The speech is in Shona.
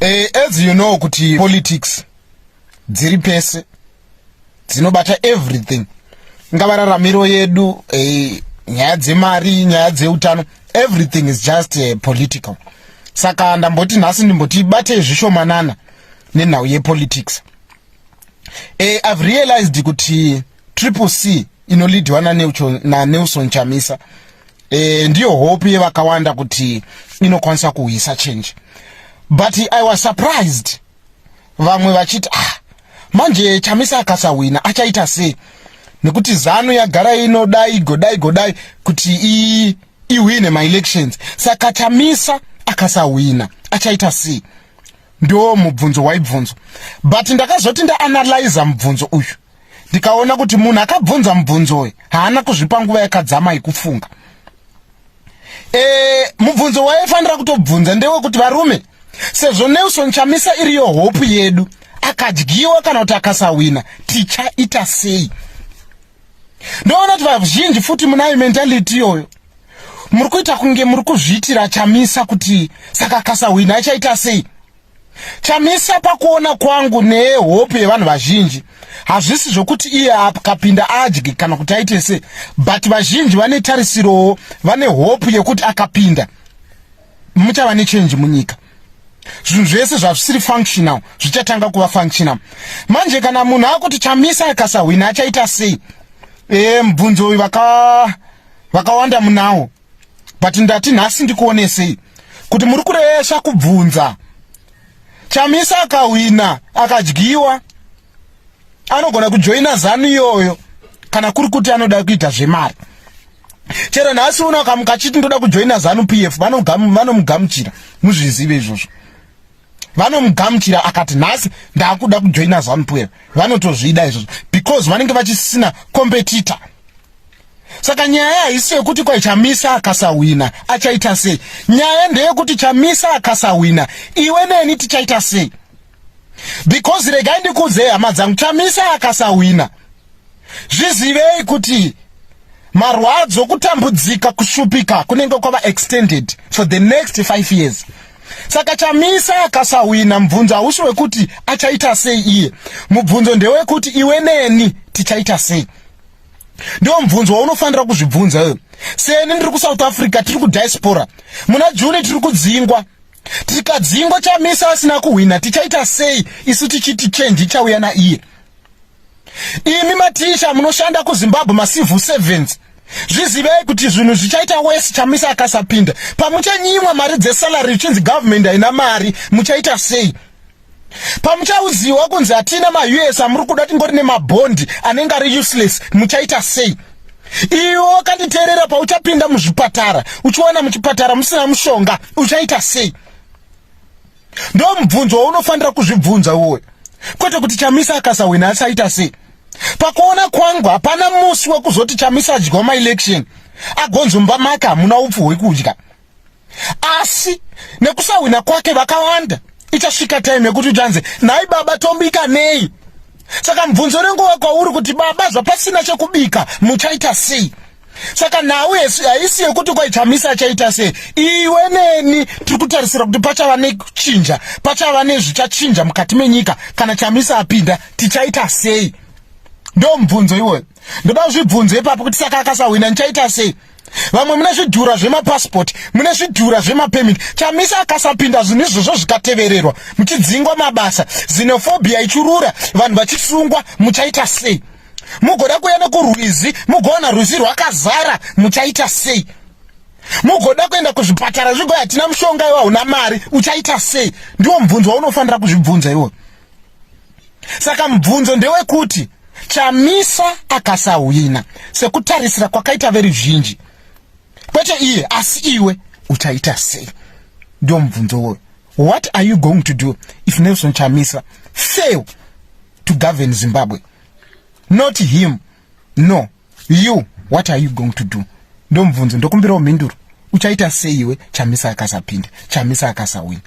As you know kuti politics dziri pese dzinobata everything, ngava raramiro yedu, nyaya dzemari, nyaya dzeutano, everything is just political. Saka ndamboti nhasi ndimboti bate zvishomanana nenhau yepolitics. I've realized kuti Triple C inolidwa naNelson Chamisa ndiyo hope yevakawanda kuti inokwanisa kuhwisa change. But I was surprised. Vamwe vachiti manje Chamisa akasawina achaita sei? Nekuti ZANU yagara inodai godai kuti iwine my elections. Saka Chamisa akasawina achaita sei? Ndo mubvunzo waibvunzo. But ndakazoti ndaanalyze mubvunzo uyu, ndikaona kuti munhu akabvunza mubvunzo uyu haana kuzvipa nguva yakadzama ikufunga. Mubvunzo waifanira kutobvunza ndewekuti varume, sezvo Nelson Chamisa iriyo hope yedu, akadyiwa kana kuti akasawina tichaita sei? Ndoona kuti vazhinji futi munayo mentality iyoyo. Muri kuita kunge muri kuzviitira Chamisa kuti saka akasawina achaita sei. Chamisa pakuona kwangu nehope yevanhu vazhinji hazvisi zvokuti iye akapinda adyi kana kuti aite sei, but vazhinji vane tarisiro, vane hope yekuti akapinda muchava nechange munyika. Zvinhu zvese zvisiri functional zvichatanga kuva functional. Manje kana munhu akuti Chamisa akasawina achaita sei, mubvunzo uyu vakawanda munawo, but ndati nhasi ndikuonesei kuti muri kuresha kubvunza. Chamisa akawina akadyiwa anogona kujoina ZANU iyoyo kana kuri kuti anoda kuita zvemari. Chero nhasi uno akamukachiti ndoda kujoina ZANU PF vanomugamuchira, muzvizive izvozvo. Vanomugamuchira akati nhasi ndakuda kujoina ZANU PF, vanotozvida izvozvo because vanenge vachisina competitor. Saka nyaya haisi yekuti kwa Chamisa akasawina achaita sei, nyaya ndeyekuti Chamisa akasawina iwe neni tichaita sei. Because regai ndikuudze hama dzangu, Chamisa akasawina zvizivei kuti marwadzo, kutambudzika, kushupika kunenge kwava extended for the next 5 years. Saka Chamisa akasawina, mubvunzo hausi wekuti achaita sei iye, mubvunzo ndewekuti iwe neni tichaita sei. Ndio mubvunzo waunofanira kuzvibvunza wewe. Seni ndiri kuSouth Africa, tiri kudiaspora, muna Juni tiri kudzingwa. Tikadzingwa Chamisa asina kuwina tichaita sei isu tichiti change ichauya naiye. Imi matisha munoshanda kuZimbabwe, macivil servants, zvizivei kuti zvinhu zvichaita worse Chamisa akasapinda. Pamuchanyimwa mari dzesalary chinzi government haina mari, muchaita sei? Pamuchaudziwa kunzi hatina ma-US amuri kuda tingori nemabhondi anenge ari useless, muchaita sei? Iwo wakanditeerera pauchapinda muzvipatara, uchiwana muchipatara musina mushonga, uchaita sei? Ndo mubvunzo waunofanira kuzvibvunza uwe, kwete kuti Chamisa akasawina achaita sei. Pakuona kwangu hapana musi wekuzoti Chamisa adyiwa ma-election agonzomba maka hamuna upfu hwekudya. Asi nekusawina kwake vakawanda, ichasvika time yekuti uchanze nhai baba tombika nei. Saka mubvunzo renguva kwauri kuti baba zvapasina chekubika muchaita sei. Saka nhau haisi yekuti kwa Chamisa achaita sei, iwe neni tiri kutarisira kuti pachava nechinja, pachava nezvichachinja mukati menyika kana Chamisa apinda tichaita sei. Ndo mubvunzo iwe. Ndoda kuzvibvunza ipapo kuti saka akasawina nichaita sei. Vamwe mune zvidhura zvemapassport, mune zvidhura zvemapemit. Chamisa akasapinda zvinhu izvozvo zvikatevererwa, muchidzingwa mabasa, xenophobia ichirura, vanhu vachisungwa, muchaita sei. Mugoda kuenda kurwizi, mugoona rwizi rwakazara, muchaita sei. Mugoda kuenda kuzvipatara zvigo hatina mushonga iwe hauna mari, uchaita sei. Ndiwo mubvunzo waunofanira kuzvibvunza iwe. Saka mubvunzo ndewekuti Chamisa akasawina sekutarisira kwakaita veruzhinji, kwete iye asi iwe uchaita sei. Ndio mubvunzo uyu. What are you going to do if Nelson Chamisa fail to govern Zimbabwe? Not him, no, you. What are you going to do? Ndio mubvunzo, ndokumbira mhinduro. Uchaita sei iwe Chamisa akasapinda, Chamisa akasawina.